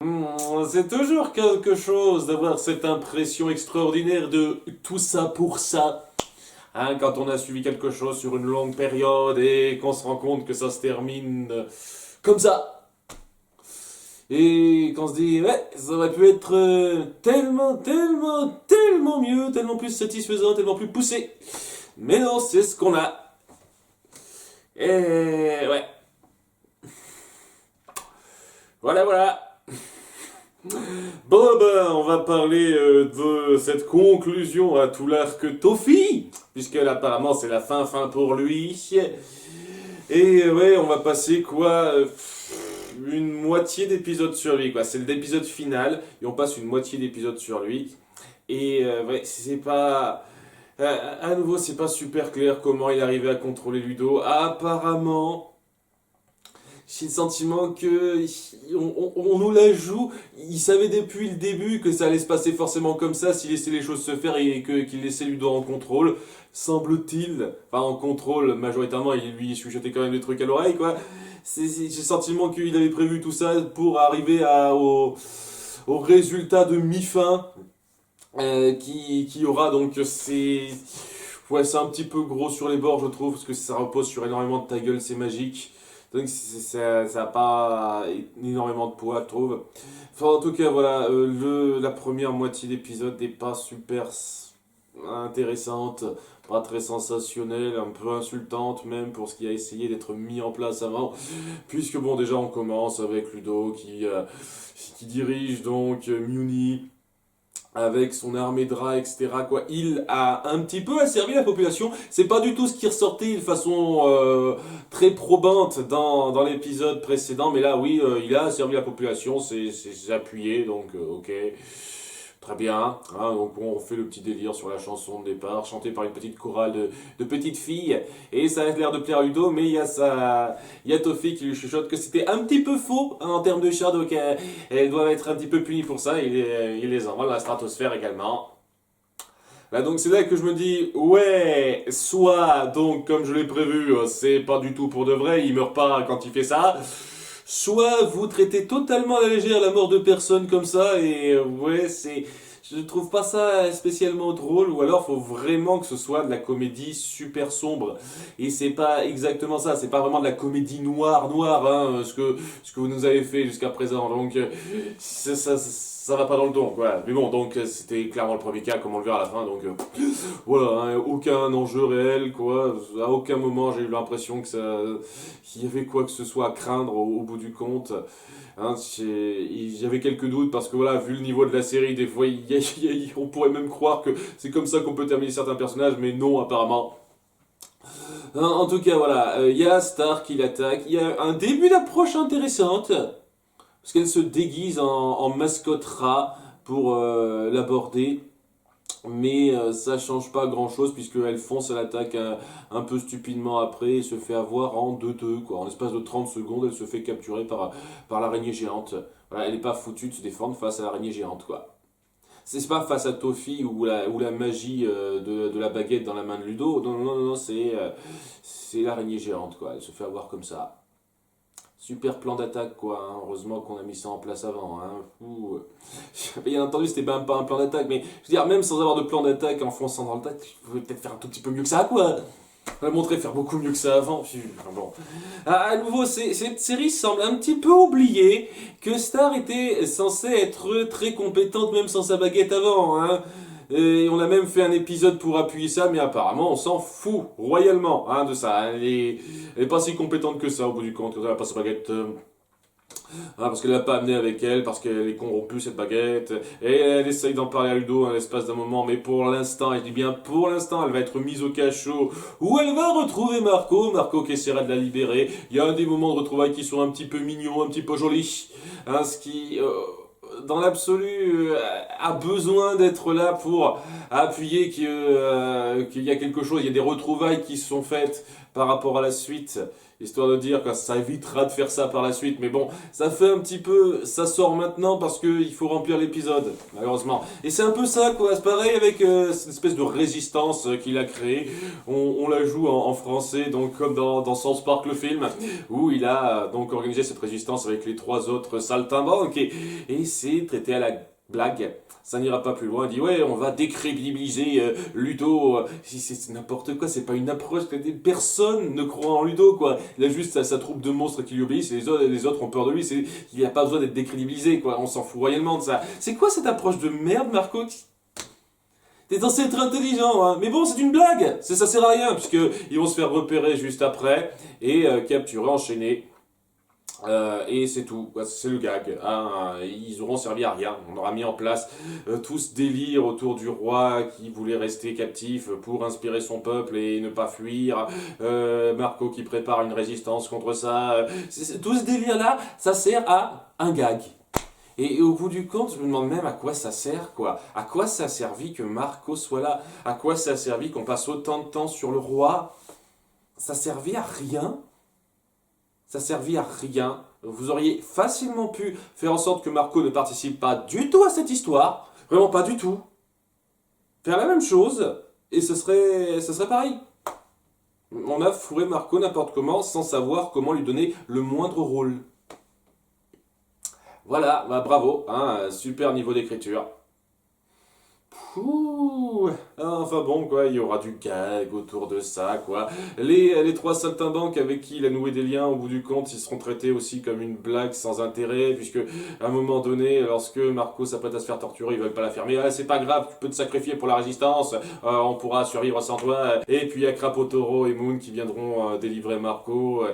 C'est toujours quelque chose d'avoir cette impression extraordinaire de tout ça pour ça. Hein, quand on a suivi quelque chose sur une longue période et qu'on se rend compte que ça se termine comme ça. Et qu'on se dit, ouais, ça aurait pu être tellement mieux, tellement plus satisfaisant, tellement plus poussé. Mais non, c'est ce qu'on a. Et ouais, voilà. Bon ben, on va parler de cette conclusion à tout l'arc Tofi, puisque là, apparemment c'est la fin pour lui. Et ouais, on va passer quoi une moitié d'épisode sur lui, quoi. C'est l'épisode final, et on passe une moitié d'épisode sur lui. Et ouais, c'est pas... à nouveau, c'est pas super clair comment il arrivait à contrôler Ludo. Apparemment... J'ai le sentiment que on nous la joue. Il savait depuis le début que ça allait se passer forcément comme ça s'il laissait les choses se faire et qu'il laissait Ludo en contrôle. Semble-t-il, enfin en contrôle majoritairement, il lui chuchotait quand même des trucs à l'oreille quoi. J'ai le sentiment qu'il avait prévu tout ça pour arriver au résultat de mi-fin qui aura donc c'est ouais c'est un petit peu gros sur les bords je trouve parce que ça repose sur énormément de ta gueule c'est magique. Donc ça n'a pas énormément de poids, je trouve. Enfin, en tout cas, voilà, la première moitié d'épisode n'est pas super intéressante, pas très sensationnelle, un peu insultante même pour ce qui a essayé d'être mis en place avant. Puisque bon, déjà on commence avec Ludo qui dirige donc Muni avec son armée de rats, etc. Quoi. Il a un petit peu asservi la population. C'est pas du tout ce qui ressortait de façon très probante dans l'épisode précédent, mais là, oui, il a asservi la population, c'est appuyé, donc ok. Très bien, hein, donc on fait le petit délire sur la chanson de départ, chantée par une petite chorale de petites filles, et ça a l'air de plaire à Ludo, mais il y a Toffee qui lui chuchote que c'était un petit peu faux hein, en termes de chat, donc elle doit être un petit peu punie pour ça, il les envoie dans la stratosphère également. Là donc c'est là que je me dis, ouais, soit donc comme je l'ai prévu, c'est pas du tout pour de vrai, il meurt pas quand il fait ça, soit vous traitez totalement à la légère la mort de personnes comme ça et ouais c'est je trouve pas ça spécialement drôle ou alors faut vraiment que ce soit de la comédie super sombre et c'est pas exactement ça c'est pas vraiment de la comédie noire hein, ce que vous nous avez fait jusqu'à présent donc ça va pas dans le ton quoi mais bon donc c'était clairement le premier cas comme on le verra à la fin donc voilà, hein, aucun enjeu réel, quoi. À aucun moment j'ai eu l'impression qu'il y avait quoi que ce soit à craindre au bout du compte. Hein, j'avais quelques doutes parce que voilà, vu le niveau de la série, des fois, on pourrait même croire que c'est comme ça qu'on peut terminer certains personnages, mais non, apparemment. Hein, en tout cas, voilà, il y a Star qui l'attaque. Il y a un début d'approche intéressante parce qu'elle se déguise en mascotte rat pour l'aborder. Mais ça change pas grand chose puisqu'elle fonce à l'attaque un peu stupidement après et se fait avoir en 2-2 quoi. En l'espace de 30 secondes, elle se fait capturer par l'araignée géante. Voilà, elle n'est pas foutue de se défendre face à l'araignée géante quoi. C'est pas face à Toffee ou la magie de la baguette dans la main de Ludo. Non, c'est l'araignée géante quoi. Elle se fait avoir comme ça. Super plan d'attaque quoi, hein. Heureusement qu'on a mis ça en place avant. Hein. Ouh. Bien entendu, c'était même pas un plan d'attaque, mais je veux dire, même sans avoir de plan d'attaque en fonçant dans le tas, tu pouvais peut-être faire un tout petit peu mieux que ça quoi. On a montré faire beaucoup mieux que ça avant. Bon. À nouveau, cette série semble un petit peu oublier que Star était censée être très compétente même sans sa baguette avant. Hein. Et on a même fait un épisode pour appuyer ça, mais apparemment on s'en fout royalement hein, de ça. Elle est pas si compétente que ça au bout du compte, quand elle a pas sa baguette. Hein, parce qu'elle l'a pas amené avec elle, parce qu'elle est corrompue cette baguette, et elle essaye d'en parler à Ludo à l'espace d'un moment, mais pour l'instant, et je dis bien pour l'instant, elle va être mise au cachot, où elle va retrouver Marco qui essaiera de la libérer, il y a des moments de retrouvailles qui sont un petit peu mignons, un petit peu jolis, hein, ce qui... dans l'absolu, a besoin d'être là pour appuyer qu'il y a quelque chose, il y a des retrouvailles qui sont faites par rapport à la suite, histoire de dire que ça évitera de faire ça par la suite, mais bon, ça fait un petit peu, ça sort maintenant parce qu'il faut remplir l'épisode, malheureusement. Et c'est un peu ça, quoi, c'est pareil avec cette espèce de résistance qu'il a créée, on la joue en français, donc comme dans South Park le film, où il a donc organisé cette résistance avec les 3 autres saltimbanques, et c'est traité à la blague. Ça n'ira pas plus loin, il dit ouais, on va décrédibiliser Ludo. Si c'est n'importe quoi, c'est pas une approche, personne ne croit en Ludo, quoi. Il a juste sa troupe de monstres qui lui obéissent et les autres ont peur de lui, il n'y a pas besoin d'être décrédibilisé, quoi. On s'en fout royalement de ça. C'est quoi cette approche de merde, Marco? T'es censé être intelligent, hein. Mais bon, c'est une blague. Ça sert à rien, puisque ils vont se faire repérer juste après et capturer, enchaîner. Et c'est tout, c'est le gag, hein. Ils auront servi à rien. On aura mis en place tout ce délire autour du roi qui voulait rester captif pour inspirer son peuple et ne pas fuir. Marco qui prépare une résistance contre ça. Tout ce délire-là, ça sert à un gag. Et au bout du compte, je me demande même à quoi ça sert, quoi. À quoi ça a servi que Marco soit là? À quoi ça a servi qu'on passe autant de temps sur le roi? Ça servait à rien. Ça servit à rien. Vous auriez facilement pu faire en sorte que Marco ne participe pas du tout à cette histoire. Vraiment pas du tout. Faire la même chose, et ce serait pareil. On a fourré Marco n'importe comment, sans savoir comment lui donner le moindre rôle. Voilà, bah bravo, hein, super niveau d'écriture. Ouh. Enfin bon, quoi, il y aura du gag autour de ça, quoi. Les 3 saltimbanques avec qui il a noué des liens, au bout du compte, ils seront traités aussi comme une blague sans intérêt, puisque à un moment donné, lorsque Marco s'apprête à se faire torturer, ils veulent pas la fermer. Ah, c'est pas grave, tu peux te sacrifier pour la résistance, on pourra survivre sans toi. Et puis il y a Crapotoro et Moon qui viendront délivrer Marco,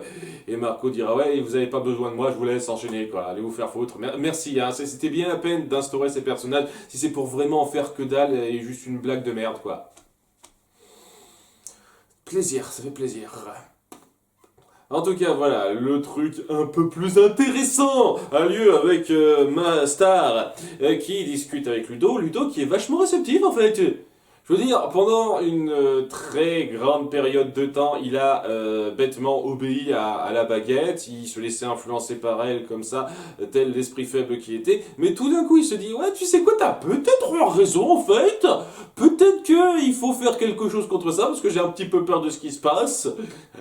et Marco dira ouais, vous avez pas besoin de moi, je vous laisse enchaîner, quoi. Allez vous faire foutre. Merci, hein, c'était bien la peine d'instaurer ces personnages, si c'est pour vraiment en faire que dalle et juste une blague de merde, quoi. Plaisir, ça fait plaisir. En tout cas, voilà, le truc un peu plus intéressant a lieu avec ma star qui discute avec Ludo qui est vachement réceptif en fait. Je veux dire, pendant une très grande période de temps, il a bêtement obéi à la baguette, il se laissait influencer par elle comme ça, tel l'esprit faible qu'il était, mais tout d'un coup il se dit, ouais, tu sais quoi, t'as peut-être raison en fait, peut-être qu'il faut faire quelque chose contre ça, parce que j'ai un petit peu peur de ce qui se passe,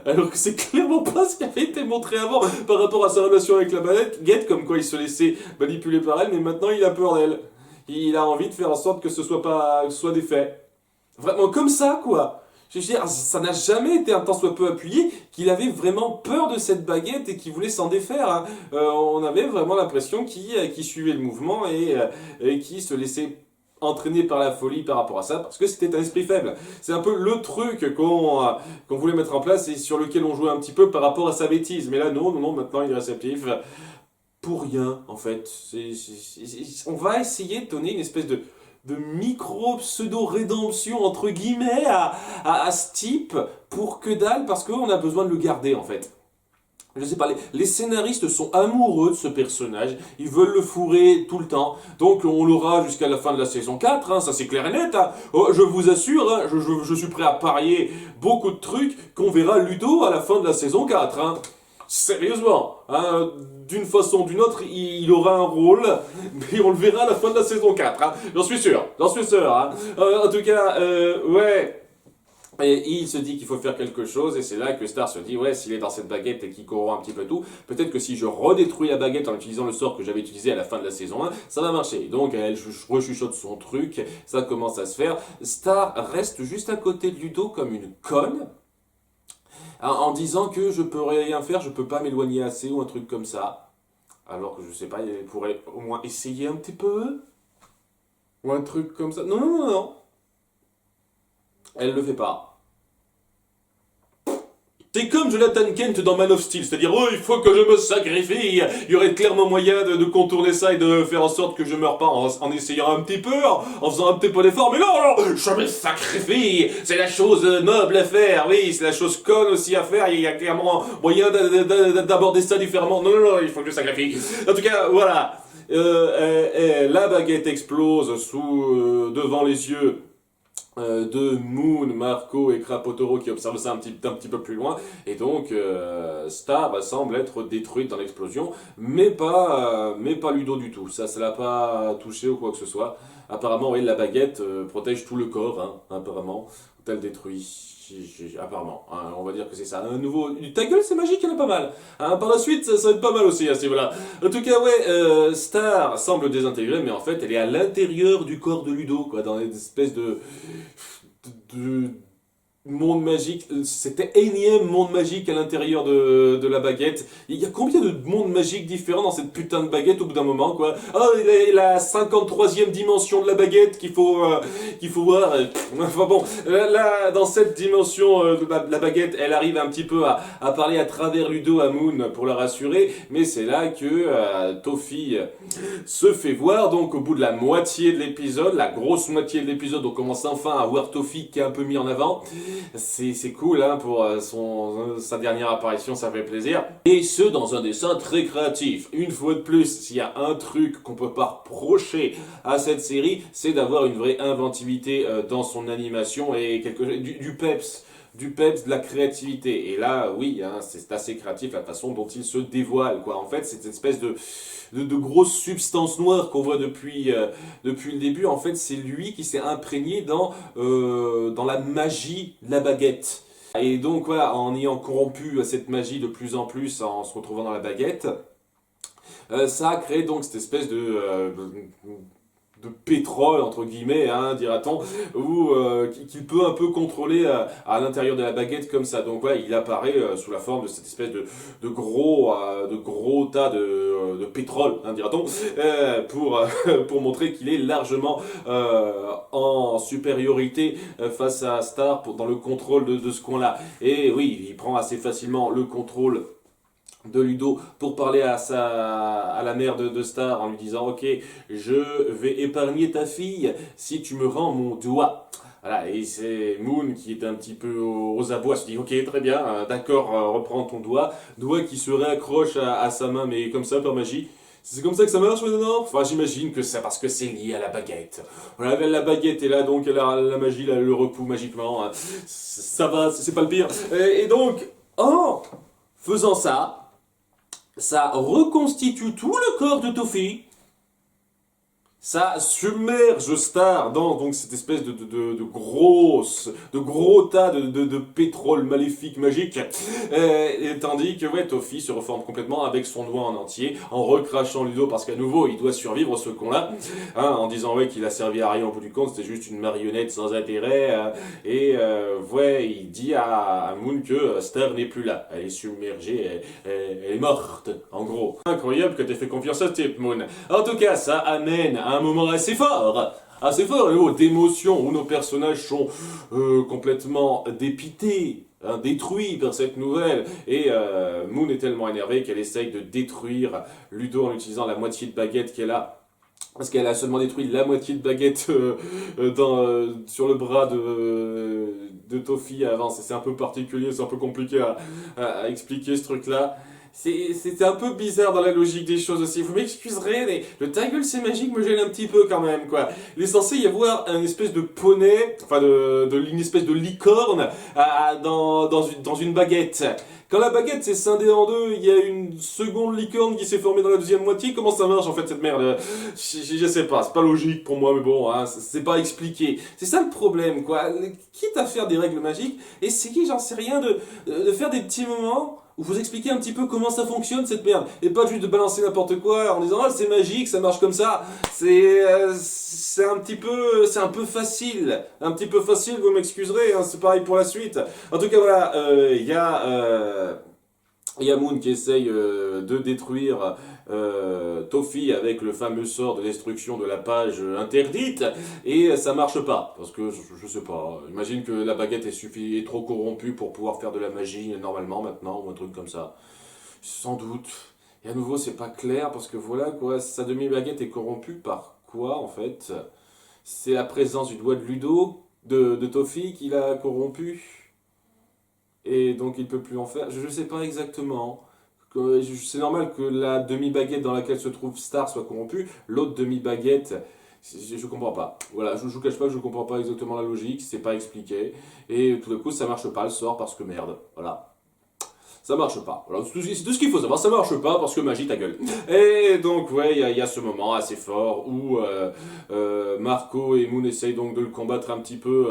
alors que c'est clairement pas ce qui avait été montré avant par rapport à sa relation avec la baguette, comme quoi il se laissait manipuler par elle, mais maintenant il a peur d'elle. Il a envie de faire en sorte que ce soit des faits. Vraiment comme ça, quoi. Je veux dire, ça n'a jamais été un tant soit peu appuyé qu'il avait vraiment peur de cette baguette et qu'il voulait s'en défaire, hein. On avait vraiment l'impression qu'il suivait le mouvement et qu'il se laissait entraîner par la folie par rapport à ça, parce que c'était un esprit faible. C'est un peu le truc qu'on voulait mettre en place et sur lequel on jouait un petit peu par rapport à sa bêtise. Mais là, non, maintenant il est réceptif. Pour rien, en fait. On va essayer de donner une espèce de micro-pseudo-rédemption entre guillemets à ce type pour que dalle, parce qu'on a besoin de le garder en fait. Je sais pas, les scénaristes sont amoureux de ce personnage, ils veulent le fourrer tout le temps, donc on l'aura jusqu'à la fin de la saison 4, hein, ça c'est clair et net, hein. Oh, je vous assure, hein, je suis prêt à parier beaucoup de trucs qu'on verra Ludo à la fin de la saison 4, hein. Sérieusement, hein, d'une façon ou d'une autre, il aura un rôle, mais on le verra à la fin de la saison 4, hein. J'en suis sûr, hein. En tout cas, ouais. Et il se dit qu'il faut faire quelque chose, et c'est là que Star se dit, ouais, s'il est dans cette baguette et qu'il corrompt un petit peu tout, peut-être que si je redétruis la baguette en utilisant le sort que j'avais utilisé à la fin de la saison 1, ça va marcher. Donc elle rechuchote son truc, ça commence à se faire. Star reste juste à côté de Ludo comme une conne, en disant que je peux rien faire, je peux pas m'éloigner assez ou un truc comme ça. Alors que je sais pas, elle pourrait au moins essayer un petit peu. Ou un truc comme ça. Non. Elle le fait pas. C'est comme Jonathan Kent dans Man of Steel, c'est-à-dire oh, il faut que je me sacrifie. Il y aurait clairement moyen de contourner ça et de faire en sorte que je meure pas en essayant un petit peu, en faisant un petit peu d'effort. Mais non, je me sacrifie. C'est la chose noble à faire, oui, c'est la chose conne aussi à faire. Il y a clairement moyen d'aborder ça différemment. Non, il faut que je sacrifie. En tout cas, voilà. La baguette explose devant les yeux de Moon, Marco et Krapotoro qui observent ça un petit peu plus loin. Et donc, Star semble être détruite dans l'explosion, mais pas Ludo du tout. Ça l'a pas touché ou quoi que ce soit. Apparemment, oui, la baguette protège tout le corps, hein, apparemment. Elle détruit. Apparemment, hein, on va dire que c'est ça. Un nouveau. Ta gueule, c'est magique, il y en a pas mal. Hein, par la suite, ça va être pas mal aussi à ce niveau-là. En tout cas, ouais, Star semble désintégrée, mais en fait, elle est à l'intérieur du corps de Ludo, quoi, dans une espèce de monde magique. C'était énième monde magique à l'intérieur de la baguette. Il y a combien de mondes magiques différents dans cette putain de baguette au bout d'un moment, quoi? Oh, il y a la 53e dimension de la baguette qu'il faut voir. Enfin bon, là, dans cette dimension de la baguette, elle arrive un petit peu à parler à travers Ludo à Moon pour la rassurer, mais c'est là que Toffee se fait voir. Donc au bout de la moitié de l'épisode, la grosse moitié de l'épisode, on commence enfin à voir Toffee qui est un peu mis en avant. C'est cool, hein, pour sa dernière apparition, ça fait plaisir. Et ce, dans un dessin très créatif. Une fois de plus, s'il y a un truc qu'on peut pas reprocher à cette série, c'est d'avoir une vraie inventivité dans son animation et du peps, de la créativité. Et là, oui, hein, c'est assez créatif la façon dont il se dévoile, quoi. En fait, c'est une espèce de grosse substance noire qu'on voit depuis le début. En fait, c'est lui qui s'est imprégné dans la magie de la baguette. Et donc, voilà, en ayant corrompu cette magie de plus en plus, en se retrouvant dans la baguette, ça a créé donc cette espèce de pétrole, entre guillemets, hein, dira-t-on, ou qu'il peut un peu contrôler à l'intérieur de la baguette comme ça. Donc voilà, il apparaît sous la forme de cette espèce de gros tas de pétrole, hein, dira-t-on, pour montrer qu'il est largement en supériorité face à Star dans le contrôle de ce coin-là. Et oui, il prend assez facilement le contrôle de Ludo pour parler à la mère de Star en lui disant ok, je vais épargner ta fille si tu me rends mon doigt. Voilà, et c'est Moon qui est un petit peu aux abois, se dit ok, très bien, d'accord, reprends ton doigt qui se réaccroche à sa main, mais comme ça par magie. C'est comme ça que ça marche maintenant? Enfin, j'imagine que c'est parce que c'est lié à la baguette. Voilà, la baguette est là, donc la magie, là, le repousse magiquement. Hein. Ça va, c'est pas le pire. Et donc, en faisant ça reconstitue tout le corps de Toffee. Ça submerge Star dans donc cette espèce de gros tas de pétrole maléfique magique. Et tandis que ouais, Toffee se reforme complètement avec son doigt en entier, en recrachant Ludo parce qu'à nouveau il doit survivre ce con-là, hein, en disant ouais qu'il a servi à rien au bout du compte, c'était juste une marionnette sans intérêt. Ouais, il dit à Moon que Star n'est plus là, elle est submergée, elle est morte, en gros. Incroyable que t'aies fait confiance à ce type, Moon. En tout cas, ça amène à un moment assez fort, d'émotion, où nos personnages sont complètement dépités, hein, détruits par cette nouvelle, et Moon est tellement énervée qu'elle essaye de détruire Ludo en utilisant la moitié de baguette qu'elle a. Parce qu'elle a seulement détruit la moitié de baguette sur le bras de Toffee avant. C'est un peu particulier, c'est un peu compliqué à expliquer ce truc-là. C'est un peu bizarre dans la logique des choses aussi. Vous m'excuserez, mais le ta gueule c'est magique me gêne un petit peu quand même, quoi. Il est censé y avoir une espèce de poney, enfin une espèce de licorne dans une baguette. Quand la baguette s'est scindée en deux, il y a une seconde licorne qui s'est formée dans la deuxième moitié. Comment ça marche en fait cette merde? Je sais pas, c'est pas logique pour moi, mais bon, hein, c'est pas expliqué. C'est ça le problème, quoi. Quitte à faire des règles magiques, essayez, j'en sais rien, de faire des petits moments où vous expliquez un petit peu comment ça fonctionne cette merde, et pas juste de balancer n'importe quoi en disant ah c'est magique, ça marche comme ça. C'est un peu facile, vous m'excuserez, hein, c'est pareil pour la suite. En tout cas voilà, il y a Moon qui essaye de détruire Toffee avec le fameux sort de destruction de la page interdite, et ça marche pas, parce que je sais pas, imagine que la baguette est trop corrompue pour pouvoir faire de la magie normalement maintenant, ou un truc comme ça. Sans doute. Et à nouveau, c'est pas clair, parce que voilà quoi, sa demi-baguette est corrompue par quoi en fait? C'est la présence du doigt de Ludo, de Toffee qui l'a corrompu. Et donc il peut plus en faire. Je sais pas exactement. C'est normal que la demi-baguette dans laquelle se trouve Star soit corrompue. L'autre demi-baguette, Je comprends pas. Voilà, je vous cache pas que je comprends pas exactement la logique, c'est pas expliqué. Et tout d'un coup, ça marche pas le sort parce que merde. Voilà. Ça marche pas. Voilà, c'est tout ce qu'il faut savoir, ça marche pas parce que magie ta gueule. Et donc, ouais, il y a ce moment assez fort où Marco et Moon essayent donc de le combattre un petit peu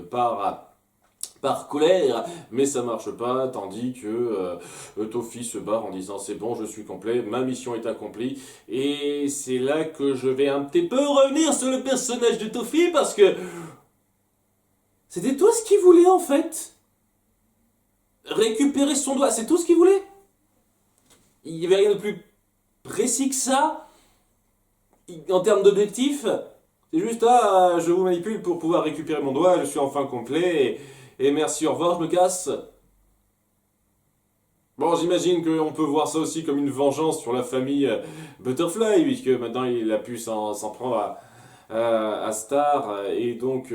par colère, mais ça marche pas, tandis que Tofi se barre en disant c'est bon, je suis complet, ma mission est accomplie, et c'est là que je vais un petit peu revenir sur le personnage de Tofi, parce que c'était tout ce qu'il voulait en fait. Récupérer son doigt, c'est tout ce qu'il voulait. Il n'y avait rien de plus précis que ça, en termes d'objectif. C'est juste, ah, je vous manipule pour pouvoir récupérer mon doigt, je suis enfin complet, et merci, au revoir, je me casse. Bon, j'imagine qu'on peut voir ça aussi comme une vengeance sur la famille Butterfly, puisque maintenant il a pu s'en prendre à Star et donc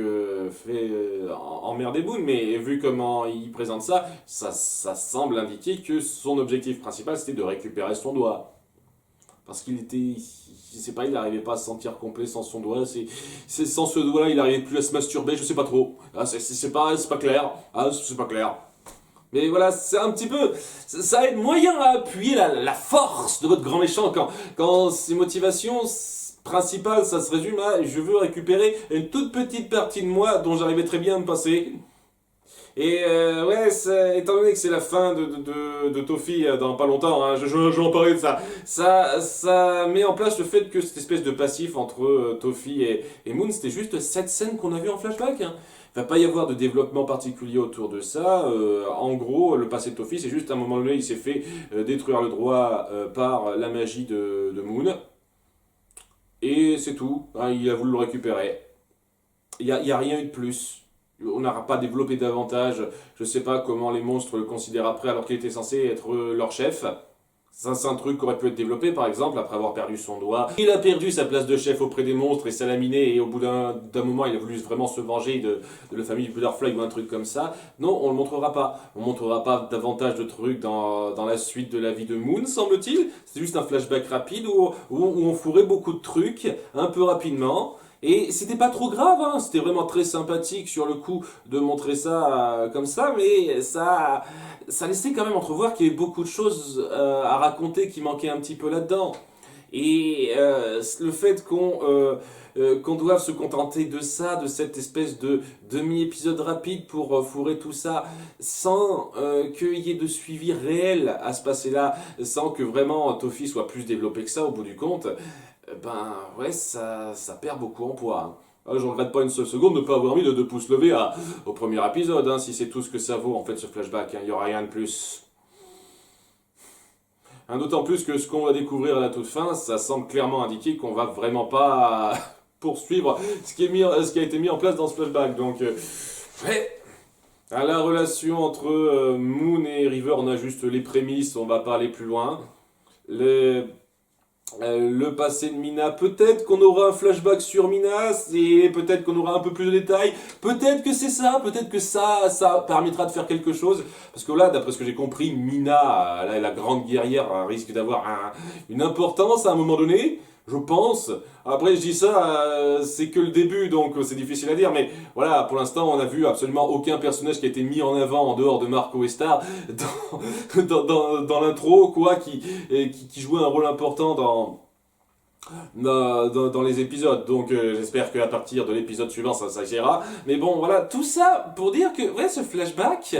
fait emmerder Boone. Mais vu comment il présente ça, ça semble indiquer que son objectif principal c'était de récupérer son doigt. Parce qu'il était, je sais pas, il n'arrivait pas à se sentir complet sans son doigt. Sans ce doigt, il n'arrivait plus à se masturber, je sais pas trop. Ah, c'est pas clair. Ah, c'est pas clair. Mais voilà, c'est un petit peu. Ça aide moyen à appuyer la force de votre grand méchant quand ses motivations principales, ça se résume à je veux récupérer une toute petite partie de moi dont j'arrivais très bien à me passer. Et ouais, étant donné que c'est la fin de Tofi dans pas longtemps, hein, je vais en parler de ça. Ça met en place le fait que cette espèce de passif entre Tofi et Moon, c'était juste cette scène qu'on a vue en flashback. Hein. Il va pas y avoir de développement particulier autour de ça. En gros, le passé de Tofi, c'est juste à un moment donné, il s'est fait détruire le droit par la magie de Moon. Et c'est tout. Hein, il a voulu le récupérer. Il y a rien eu de plus. On n'aura pas développé davantage. Je sais pas comment les monstres le considèrent après, alors qu'il était censé être leur chef. Ça, c'est un truc qui aurait pu être développé, par exemple, après avoir perdu son doigt. Il a perdu sa place de chef auprès des monstres et ça l'a miné, et au bout d'un moment, il a voulu vraiment se venger de la famille Butterfly ou un truc comme ça. Non, on le montrera pas. On montrera pas davantage de trucs dans la suite de la vie de Moon, semble-t-il. C'est juste un flashback rapide où on fourrait beaucoup de trucs, un peu rapidement. Et c'était pas trop grave, hein. C'était vraiment très sympathique sur le coup de montrer ça comme ça, mais ça laissait quand même entrevoir qu'il y avait beaucoup de choses à raconter qui manquaient un petit peu là-dedans. Et le fait qu'on doive se contenter de ça, de cette espèce de demi-épisode rapide pour fourrer tout ça, sans qu'il y ait de suivi réel à se passer là, sans que vraiment Tofi soit plus développé que ça au bout du compte, ben ouais, ça perd beaucoup en poids. Hein. Ah, je regrette pas une seule seconde de ne pas avoir mis de 2 pouces levés au premier épisode, hein, si c'est tout ce que ça vaut en fait ce flashback, hein, il n'y aura rien de plus. Hein, d'autant plus que ce qu'on va découvrir à la toute fin, ça semble clairement indiquer qu'on va vraiment pas poursuivre ce qui a été mis en place dans ce flashback. Donc, ouais. À la relation entre Moon et River, on a juste les prémices, on va pas aller plus loin. Le passé de Mina, peut-être qu'on aura un flashback sur Mina, et peut-être qu'on aura un peu plus de détails, peut-être que c'est ça, peut-être que ça permettra de faire quelque chose, parce que là, d'après ce que j'ai compris, Mina, la grande guerrière, risque d'avoir une importance à un moment donné, je pense. Après, je dis ça, c'est que le début, donc c'est difficile à dire, mais voilà, pour l'instant, on n'a vu absolument aucun personnage qui a été mis en avant en dehors de Marco et Star dans l'intro, quoi, qui jouait un rôle important dans les épisodes. Donc j'espère qu'à partir de l'épisode suivant, ça ira. Mais bon, voilà, tout ça pour dire que, ouais, ce flashback,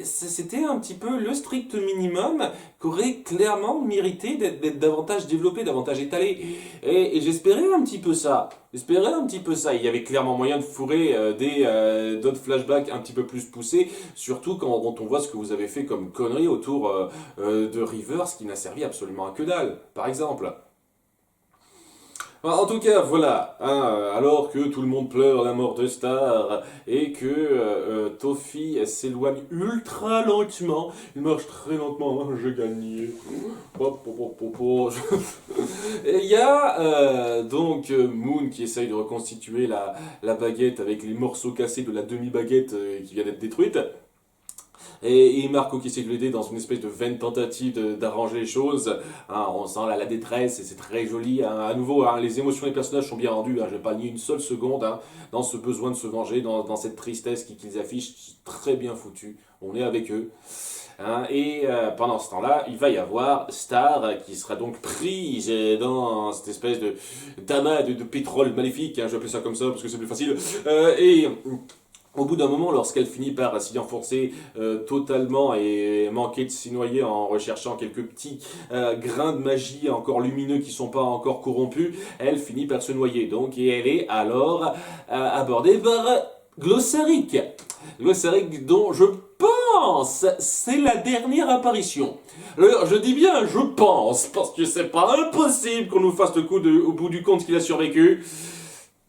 c'était un petit peu le strict minimum qu'aurait clairement mérité d'être davantage développé, davantage étalé. Et j'espérais un petit peu ça. J'espérais un petit peu ça. Il y avait clairement moyen de fourrer d'autres flashbacks un petit peu plus poussés, surtout quand on voit ce que vous avez fait comme connerie autour de Rivers, qui n'a servi absolument à que dalle, par exemple. En tout cas, voilà, hein, alors que tout le monde pleure la mort de Star et que Tofi s'éloigne ultra lentement, il marche très lentement, hein, j'ai gagné. Et il y a donc Moon qui essaye de reconstituer la baguette avec les morceaux cassés de la demi-baguette qui vient d'être détruite. Et Marco qui essaie de l'aider dans une espèce de vaine tentative d'arranger les choses. Hein, on sent là la détresse et c'est très joli. Hein. À nouveau, hein, les émotions des personnages sont bien rendues. Hein, je vais pas nier une seule seconde hein, dans ce besoin de se venger, dans cette tristesse qu'ils affichent. Très bien foutu. On est avec eux. Hein, et pendant ce temps-là, il va y avoir Star qui sera donc prise dans cette espèce de d'amas de pétrole maléfique, hein, je vais appeler ça comme ça parce que c'est plus facile. Et au bout d'un moment, lorsqu'elle finit par s'y enfoncer totalement et manquer de s'y noyer en recherchant quelques petits grains de magie encore lumineux qui sont pas encore corrompus, elle finit par se noyer. Donc, et elle est alors abordée par Glossaric. Glossaric dont je pense c'est la dernière apparition. Alors, je dis bien je pense, parce que c'est pas impossible qu'on nous fasse le coup au bout du compte qu'il a survécu.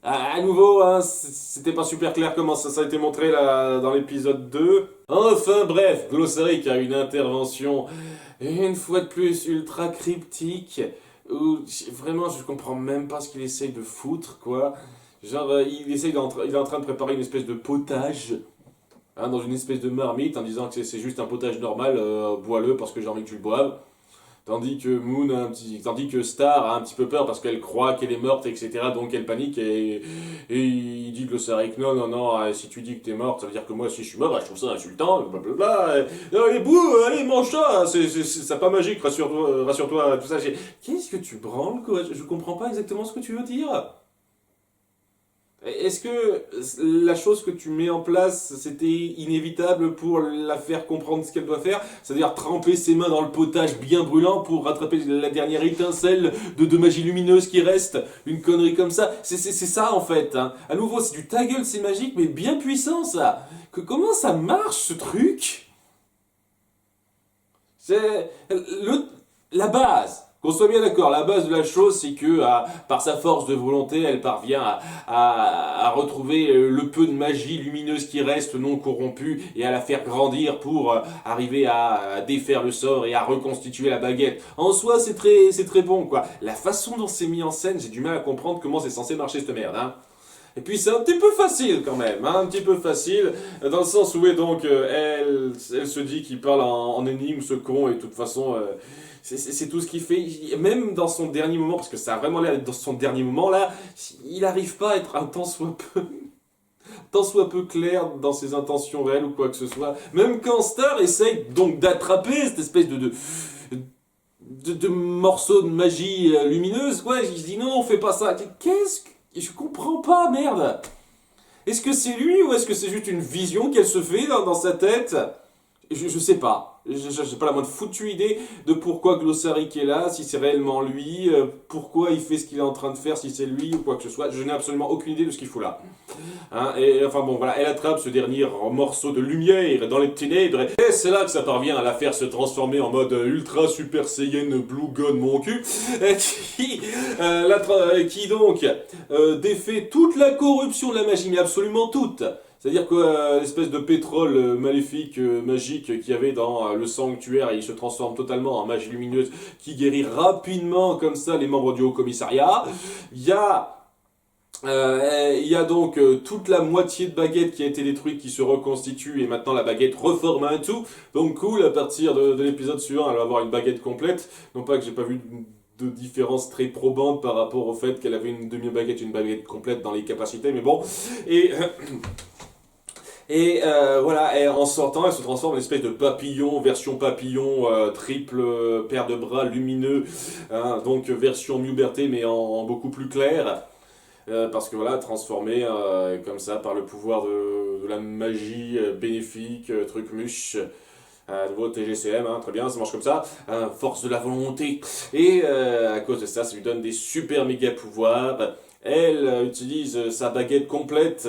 À nouveau, hein, c'était pas super clair comment ça a été montré là, dans l'épisode 2. Enfin bref, Glossaric a une intervention, une fois de plus, ultra cryptique, où vraiment je comprends même pas ce qu'il essaye de foutre, quoi. Genre, il est en train de préparer une espèce de potage, hein, dans une espèce de marmite, en disant que c'est juste un potage normal, bois-le parce que j'ai envie que tu le boives. Tandis que Star a un petit peu peur parce qu'elle croit qu'elle est morte, etc. Donc elle panique et il dit Glossaric, non, si tu dis que t'es morte, ça veut dire que moi si je suis mort, je trouve ça insultant, blablabla. Et bouh, allez, mange ça, c'est pas magique, rassure-toi, tout ça. Qu'est-ce que tu branles, quoi? Je comprends pas exactement ce que tu veux dire. Est-ce que la chose que tu mets en place, c'était inévitable pour la faire comprendre ce qu'elle doit faire? C'est-à-dire tremper ses mains dans le potage bien brûlant pour rattraper la dernière étincelle de magie lumineuse qui reste? Une connerie comme ça? C'est ça en fait. Hein. À nouveau, c'est du ta gueule, c'est magique, mais bien puissant ça. Comment ça marche ce truc? C'est la base. Qu'on soit bien d'accord, la base de la chose, c'est que par sa force de volonté, elle parvient à retrouver le peu de magie lumineuse qui reste non corrompue et à la faire grandir pour arriver à défaire le sort et à reconstituer la baguette. En soi, c'est très bon, quoi. La façon dont c'est mis en scène, j'ai du mal à comprendre comment c'est censé marcher cette merde, hein. Et puis c'est un petit peu facile quand même, hein, un petit peu facile, dans le sens où donc elle se dit qu'il parle en énigme, ce con, et de toute façon c'est tout ce qu'il fait, même dans son dernier moment, parce que ça a vraiment l'air d'être dans son dernier moment là, il n'arrive pas à être un tant soit peu clair dans ses intentions réelles ou quoi que ce soit, même quand Star essaye donc d'attraper cette espèce de morceau de magie lumineuse, quoi, il se dit non, fais pas ça, qu'est-ce que... Je comprends pas, merde. Est-ce que c'est lui ou est-ce que c'est juste une vision qu'elle se fait dans sa tête? Je sais pas. J'ai pas la moindre foutue idée de pourquoi Glossaric est là, si c'est réellement lui, pourquoi il fait ce qu'il est en train de faire, si c'est lui ou quoi que ce soit. Je n'ai absolument aucune idée de ce qu'il fout là. Hein, et enfin bon, voilà, elle attrape ce dernier morceau de lumière dans les ténèbres, et c'est là que ça parvient à la faire se transformer en mode ultra super saiyan blue gun mon cul, qui donc défait toute la corruption de la magie, mais absolument toute. C'est-à-dire que l'espèce de pétrole maléfique, magique qu'il y avait dans le sanctuaire, il se transforme totalement en magie lumineuse qui guérit rapidement comme ça les membres du haut commissariat. Il y a donc toute la moitié de baguette qui a été détruite qui se reconstitue et maintenant la baguette reforme un tout. Donc cool, à partir de l'épisode suivant, elle va avoir une baguette complète. Non pas que j'ai pas vu de différence très probante par rapport au fait qu'elle avait une demi-baguette et une baguette complète dans les capacités, mais bon. Et voilà, et en sortant, elle se transforme en une espèce de papillon, version papillon, triple paire de bras lumineux, hein, donc version Muberté mais en beaucoup plus clair. Parce que voilà, transformée comme ça par le pouvoir de la magie bénéfique, truc muche. Nouveau TGCM, hein, très bien, ça marche comme ça. Force de la volonté. Et à cause de ça, ça lui donne des super méga pouvoirs. Elle utilise sa baguette complète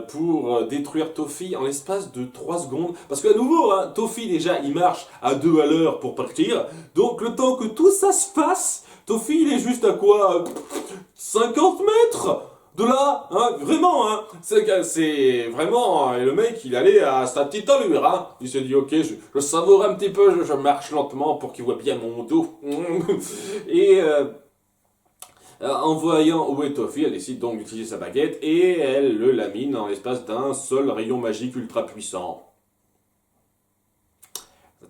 pour détruire Tofi en l'espace de 3 secondes. Parce qu'à nouveau, hein, Tofi déjà, il marche à 2 à l'heure pour partir. Donc le temps que tout ça se passe, Tofi il est juste à quoi 50 mètres de là, hein, vraiment, hein, c'est vraiment, et le mec, il allait à sa petite allure, hein, il s'est dit, ok, je savoure un petit peu, je marche lentement pour qu'il voit bien mon dos, et en voyant où est Tofi, elle décide donc d'utiliser sa baguette, et elle le lamine en l'espace d'un seul rayon magique ultra puissant.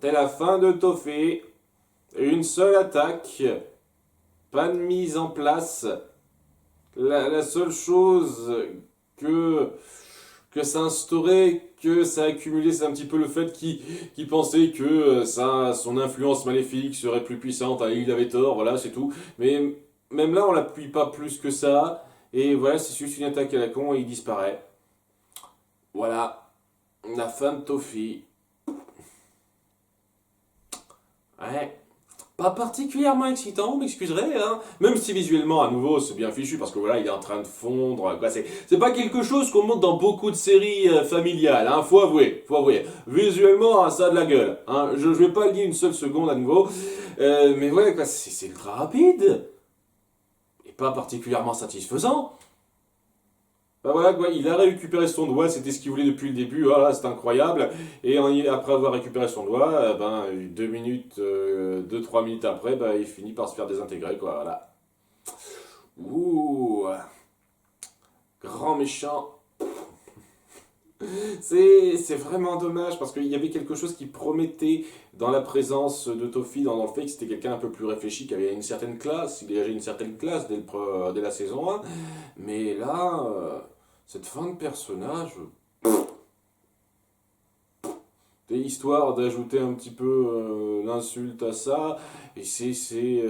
C'était la fin de Toffee. Une seule attaque. Pas de mise en place. La seule chose que ça instaurait, que ça accumulait, c'est un petit peu le fait qu'il pensait que son influence maléfique serait plus puissante. Ah, il avait tort, voilà, c'est tout. Mais même là, on l'appuie pas plus que ça. Et voilà, c'est juste une attaque à la con et il disparaît. Voilà, la fin de Toffee. Ouais. Pas particulièrement excitant, vous m'excuserez, hein. Même si visuellement, à nouveau, c'est bien fichu, parce que voilà, il est en train de fondre, quoi. C'est pas quelque chose qu'on montre dans beaucoup de séries familiales, hein. Faut avouer, faut avouer. Visuellement, hein, ça a de la gueule, hein. Je vais pas le dire une seule seconde à nouveau. Mais ouais, quoi, c'est ultra rapide. Et pas particulièrement satisfaisant. Bah voilà quoi, il a récupéré son doigt, c'était ce qu'il voulait depuis le début, voilà, c'est incroyable. Et après avoir récupéré son doigt, 2 minutes, 2-3 minutes après, il finit par se faire désintégrer quoi, voilà. Ouh, grand méchant. C'est vraiment dommage parce qu'il y avait quelque chose qui promettait dans la présence de Toffee, dans le fait que c'était quelqu'un un peu plus réfléchi, qui avait une certaine classe, il dégageait une certaine classe dès la saison 1. Mais là, cette fin de personnage, histoire d'ajouter un petit peu l'insulte à ça, et c'est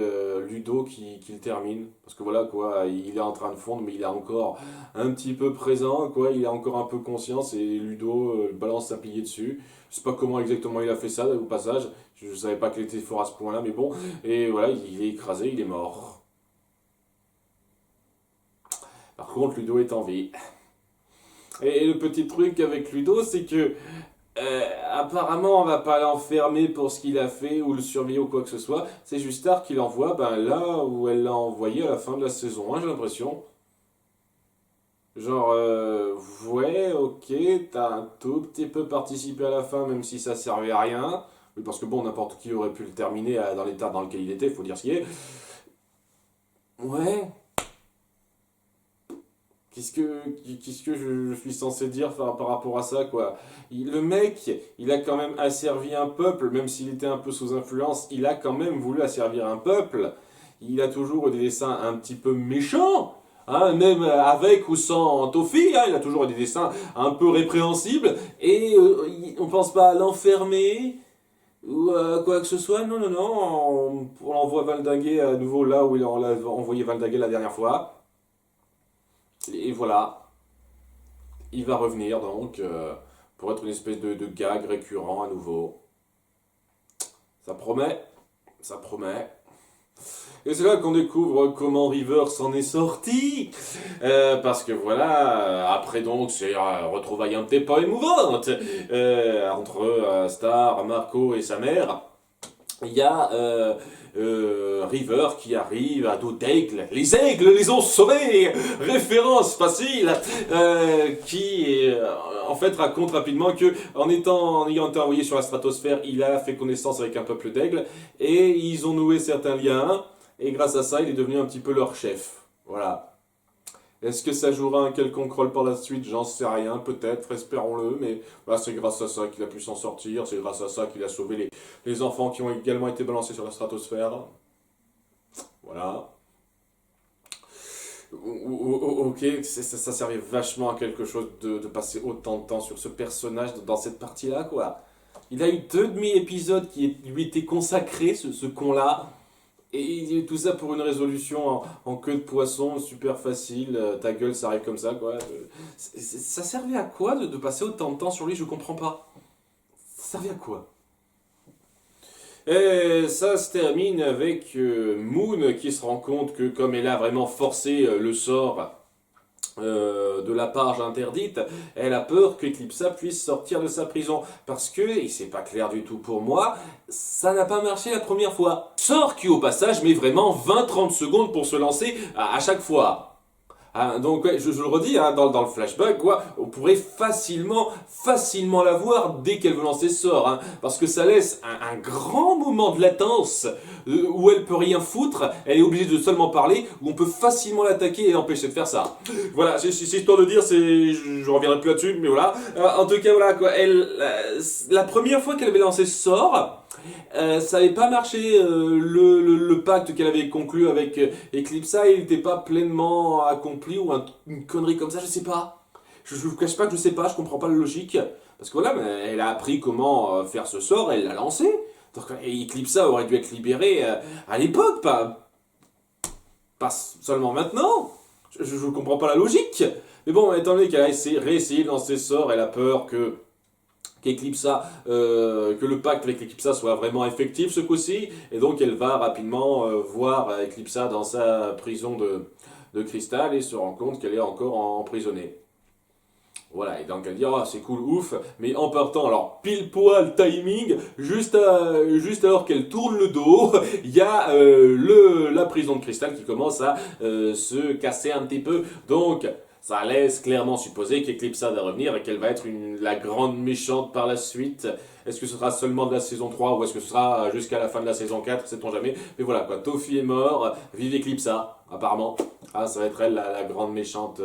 Ludo qui le termine. Parce que voilà, quoi, il est en train de fondre, mais il est encore un petit peu présent, quoi, il a encore un peu conscience, et Ludo balance sa pilier dessus. Je sais pas comment exactement il a fait ça, au passage, je savais pas qu'il était fort à ce point-là, mais bon, et voilà, il est écrasé, il est mort. Par contre, Ludo est en vie. Et le petit truc avec Ludo, c'est que apparemment, on va pas l'enfermer pour ce qu'il a fait ou le surveiller ou quoi que ce soit. C'est juste tard qu'il envoie là où elle l'a envoyé à la fin de la saison 1, j'ai l'impression. Genre, ouais, ok, t'as un tout petit peu participé à la fin, même si ça servait à rien. Oui, parce que bon, n'importe qui aurait pu le terminer dans l'état dans lequel il était, faut dire ce qui est. Ouais, qu'est-ce que je suis censé dire par rapport à ça, quoi. Le mec, il a quand même asservi un peuple, même s'il était un peu sous influence, il a quand même voulu asservir un peuple. Il a toujours eu des dessins un petit peu méchants, hein, même avec ou sans Toffee, hein, il a toujours eu des dessins un peu répréhensibles, et on pense pas à l'enfermer, ou quoi que ce soit, non, non, non, on l'envoie valdinguer à nouveau là où on l'a envoyé valdinguer la dernière fois. Et voilà, il va revenir donc pour être une espèce de gag récurrent à nouveau. Ça promet, ça promet. Et c'est là qu'on découvre comment River s'en est sorti. Parce que voilà, après donc ces retrouvailles un petit peu émouvantes entre Star, Marco et sa mère, il y a River qui arrive à dos d'aigle. Les aigles les ont sauvés. Référence facile. Qui en fait raconte rapidement que en ayant été envoyé sur la stratosphère, il a fait connaissance avec un peuple d'aigles et ils ont noué certains liens. Et grâce à ça, il est devenu un petit peu leur chef. Voilà. Est-ce que ça jouera un quelconque rôle par la suite? J'en sais rien, peut-être, espérons-le, mais voilà, c'est grâce à ça qu'il a pu s'en sortir, c'est grâce à ça qu'il a sauvé les enfants qui ont également été balancés sur la stratosphère. Voilà. Ok, ça servait vachement à quelque chose de passer autant de temps sur ce personnage dans cette partie-là, quoi. Il a eu 2 demi-épisodes qui lui étaient consacrés, ce con-là. Et tout ça pour une résolution en queue de poisson, super facile, ta gueule, ça arrive comme ça, quoi. Ça servait à quoi de passer autant de temps sur lui? Je comprends pas. Ça servait à quoi? Et ça se termine avec Moon qui se rend compte que comme elle a vraiment forcé le sort de la page interdite, elle a peur qu'Eclipsa puisse sortir de sa prison. Parce que, et c'est pas clair du tout pour moi, ça n'a pas marché la première fois. Sort qui au passage met vraiment 20-30 secondes pour se lancer à chaque fois. Ah, donc ouais, je le redis, hein, dans le flashback, quoi, on pourrait facilement la voir dès qu'elle veut lancer ce sort, hein, parce que ça laisse un grand moment de latence où elle peut rien foutre, elle est obligée de seulement parler, où on peut facilement l'attaquer et l'empêcher de faire ça. Voilà, c'est histoire de dire, je reviendrai plus là-dessus, mais voilà. En tout cas, voilà, quoi, la première fois qu'elle avait lancé ce sort, Ça n'avait pas marché, le pacte qu'elle avait conclu avec Eclipsa, il n'était pas pleinement accompli, ou une connerie comme ça, je sais pas. Je vous cache pas que je sais pas, je comprends pas la logique. Parce que voilà, elle a appris comment faire ce sort, elle l'a lancé. Donc Eclipsa aurait dû être libéré à l'époque, pas seulement maintenant. Je comprends pas la logique. Mais bon, étant donné qu'elle a réessayé de lancer ce sort, elle a peur qu'Eclipsa, que le pacte avec Eclipsa soit vraiment effectif ce coup-ci, et donc elle va rapidement voir Eclipsa dans sa prison de cristal et se rend compte qu'elle est encore emprisonnée. Voilà, et donc elle dit, oh, c'est cool, ouf, mais en partant, alors pile poil timing, juste alors qu'elle tourne le dos, il y a la prison de cristal qui commence à se casser un petit peu. Donc, ça laisse clairement supposer qu'Eclipsa va revenir et qu'elle va être la grande méchante par la suite. Est-ce que ce sera seulement de la saison 3 ou est-ce que ce sera jusqu'à la fin de la saison 4, sait-on jamais. Mais voilà, quoi, Tofi est mort, vive Eclipsa, apparemment. Ah, ça va être elle, la grande méchante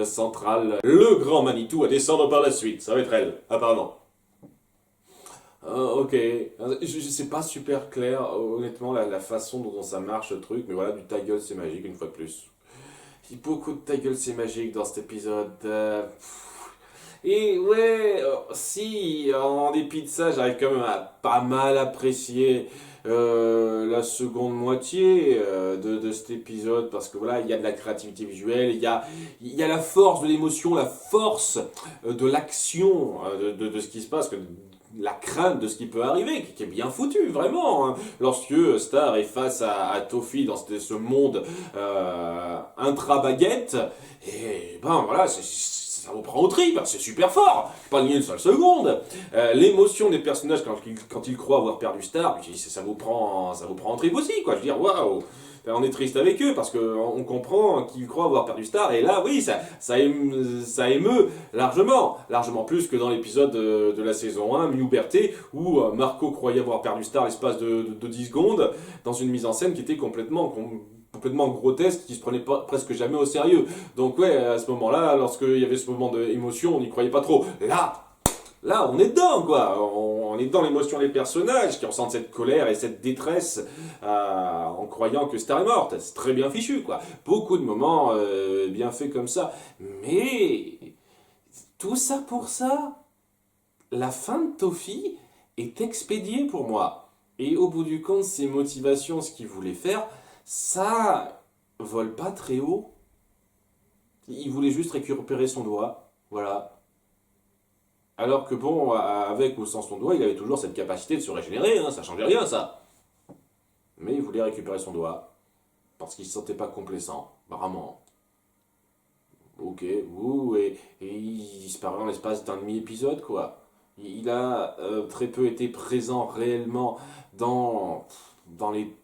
centrale, le grand Manitou à descendre par la suite. Ça va être elle, apparemment. Ok, sais pas super clair, honnêtement, la façon dont ça marche ce truc, mais voilà, du ta gueule c'est magique une fois de plus. Il y a beaucoup de ta gueule c'est magique dans cet épisode. Et ouais, si, en dépit de ça, j'arrive quand même à pas mal apprécier la seconde moitié de cet épisode parce que voilà, il y a de la créativité visuelle, il y a la force de l'émotion, la force de l'action, de ce qui se passe, la crainte de ce qui peut arriver, qui est bien foutu, vraiment. Hein. Lorsque Star est face à Tofi dans ce monde intra-baguette, et ben voilà, ça vous prend au trip, c'est super fort, pas nier une seule seconde. L'émotion des personnages quand ils croient avoir perdu Star, ça vous prend en trip aussi, quoi. Je veux dire, waouh, on est triste avec eux parce qu'on comprend qu'ils croient avoir perdu Star, et là, oui, ça émeut largement plus que dans l'épisode de la saison 1, Miu Berté, où Marco croyait avoir perdu Star l'espace de 10 secondes, dans une mise en scène qui était complètement grotesque, qui se prenait presque jamais au sérieux. Donc ouais, à ce moment-là, lorsqu'il y avait ce moment d'émotion, on n'y croyait pas trop. Là, on est dedans, quoi. On est dans l'émotion des personnages qui ressentent cette colère et cette détresse en croyant que Star est morte. C'est très bien fichu, quoi. Beaucoup de moments bien faits comme ça. Mais tout ça pour ça, la fin de Tofi est expédiée pour moi. Et au bout du compte, ses motivations, ce qu'il voulait faire, ça vole pas très haut. Il voulait juste récupérer son doigt. Voilà. Alors que bon, avec ou sans son doigt, il avait toujours cette capacité de se régénérer, hein, ça changeait rien ça. Mais il voulait récupérer son doigt, parce qu'il se sentait pas complaisant, vraiment. Ok, et il disparaît en l'espace d'un demi-épisode, quoi. Il a très peu été présent réellement dans les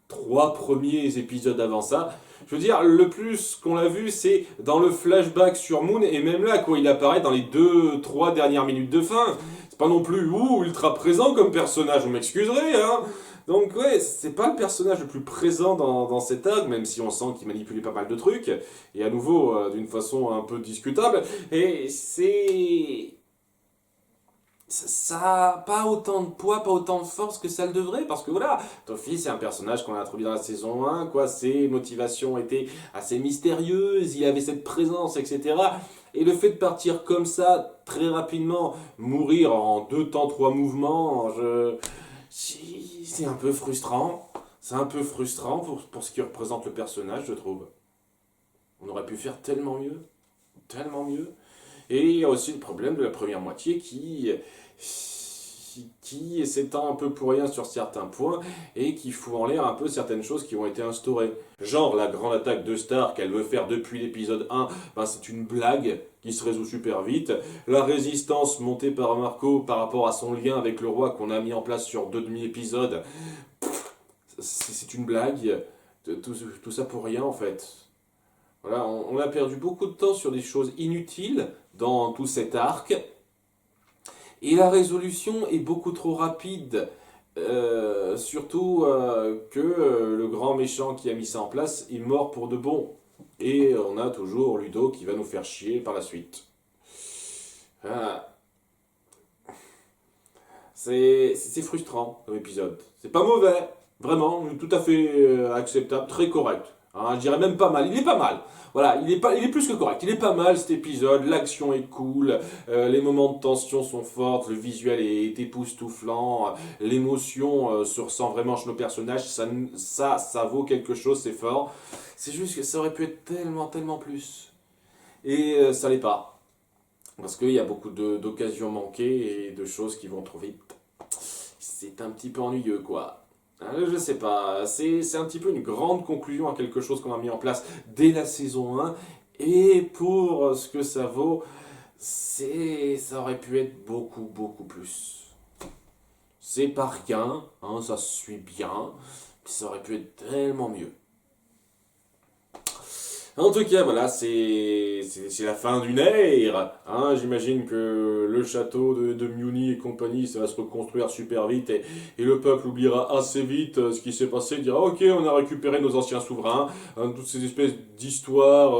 3 premiers épisodes avant ça. Je veux dire, le plus qu'on l'a vu, c'est dans le flashback sur Moon, et même là, quoi, il apparaît dans les 2, 3 dernières minutes de fin. C'est pas non plus ultra présent comme personnage, vous m'excuserez, hein. Donc ouais, c'est pas le personnage le plus présent dans cet arc, même si on sent qu'il manipulait pas mal de trucs, et à nouveau, d'une façon un peu discutable, et ça a pas autant de poids, pas autant de force que ça le devrait, parce que voilà, Tofi c'est un personnage qu'on a introduit dans la saison 1, quoi, ses motivations étaient assez mystérieuses, il avait cette présence, etc. Et le fait de partir comme ça, très rapidement, mourir en 2 temps, 3 mouvements, c'est un peu frustrant. C'est un peu frustrant pour ce qui représente le personnage, je trouve. On aurait pu faire tellement mieux. Tellement mieux. Et il y a aussi le problème de la première moitié qui s'étend un peu pour rien sur certains points et qui fout en l'air un peu certaines choses qui ont été instaurées. Genre la grande attaque de Star qu'elle veut faire depuis l'épisode 1, ben c'est une blague qui se résout super vite. La résistance montée par Marco par rapport à son lien avec le roi qu'on a mis en place sur 2 demi-épisodes, c'est une blague. Tout ça pour rien en fait. Voilà, on a perdu beaucoup de temps sur des choses inutiles dans tout cet arc. Et la résolution est beaucoup trop rapide. Surtout que le grand méchant qui a mis ça en place est mort pour de bon. Et on a toujours Ludo qui va nous faire chier par la suite. Ah. C'est frustrant comme épisode. C'est pas mauvais, vraiment, tout à fait acceptable, très correct. Hein, je dirais même pas mal, il est pas mal. Voilà, il est plus que correct. Il est pas mal cet épisode, l'action est cool, les moments de tension sont forts, le visuel est époustouflant, l'émotion se ressent vraiment chez nos personnages, ça vaut quelque chose, c'est fort. C'est juste que ça aurait pu être tellement, tellement plus. Et ça l'est pas. Parce qu'il y a beaucoup d'occasions manquées et de choses qui vont trop vite. C'est un petit peu ennuyeux, quoi. Je sais pas, c'est un petit peu une grande conclusion à quelque chose qu'on a mis en place dès la saison 1. Et pour ce que ça vaut, ça aurait pu être beaucoup, beaucoup plus. C'est pas rien, hein, ça se suit bien, mais ça aurait pu être tellement mieux. En tout cas, voilà, c'est la fin d'une ère. Hein, j'imagine que le château de Muni et compagnie, ça va se reconstruire super vite et le peuple oubliera assez vite ce qui s'est passé, dira ok, on a récupéré nos anciens souverains, hein, toutes ces espèces d'histoires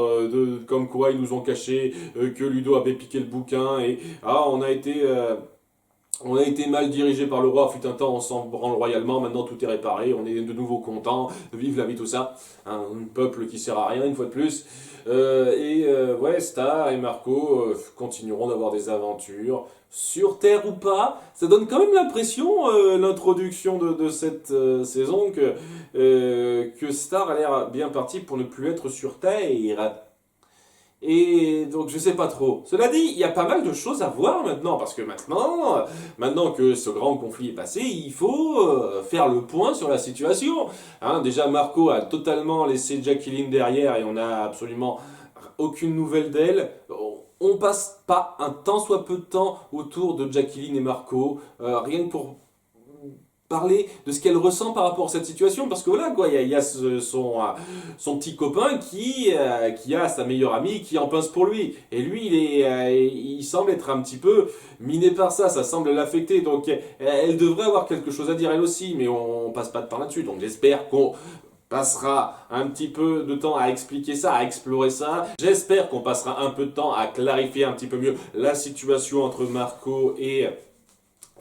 comme quoi ils nous ont caché que Ludo avait piqué le bouquin et on a été mal dirigé par le roi, fut un temps on s'en branle royalement, maintenant tout est réparé, on est de nouveau content, vive la vie, tout ça. Un peuple qui sert à rien une fois de plus. Ouais, Star et Marco continueront d'avoir des aventures, sur Terre ou pas. Ça donne quand même l'impression, l'introduction de cette saison, que Star a l'air bien parti pour ne plus être sur Terre. Et donc je sais pas trop. Cela dit, il y a pas mal de choses à voir maintenant, parce que maintenant que ce grand conflit est passé, il faut faire le point sur la situation. Hein, déjà Marco a totalement laissé Jacqueline derrière et on n'a absolument aucune nouvelle d'elle. On passe pas un tant soit peu de temps autour de Jacqueline et Marco, rien que pour parler de ce qu'elle ressent par rapport à cette situation, parce que voilà quoi, il y a son petit copain qui a sa meilleure amie qui en pince pour lui, et lui il semble être un petit peu miné par ça semble l'affecter, donc elle devrait avoir quelque chose à dire elle aussi, mais on passe pas de temps là-dessus, donc j'espère qu'on passera un petit peu de temps à expliquer ça, à explorer ça. J'espère qu'on passera un peu de temps à clarifier un petit peu mieux la situation entre Marco et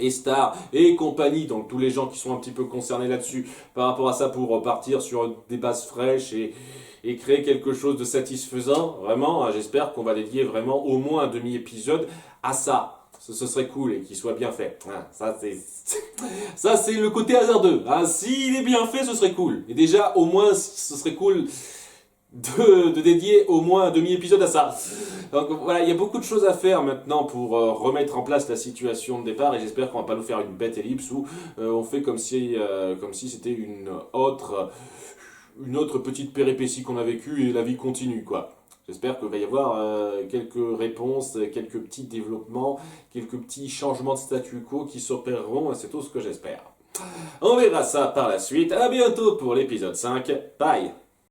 Star et compagnie, donc tous les gens qui sont un petit peu concernés là-dessus par rapport à ça pour repartir sur des bases fraîches et créer quelque chose de satisfaisant. Vraiment, j'espère qu'on va dédier vraiment au moins un demi-épisode à ça. Ce serait cool et qu'il soit bien fait. Ça c'est le côté hasardeux. Hein. S'il est bien fait, ce serait cool. Et déjà, au moins, ce serait cool de dédier au moins un demi-épisode à ça. Donc voilà, il y a beaucoup de choses à faire maintenant pour remettre en place la situation de départ et j'espère qu'on va pas nous faire une bête ellipse où on fait comme si c'était une autre petite péripétie qu'on a vécue et la vie continue quoi. J'espère qu'il va y avoir quelques réponses, quelques petits développements, quelques petits changements de statu quo qui s'opéreront et c'est tout ce que j'espère. On verra ça par la suite. À bientôt pour l'épisode 5. Bye.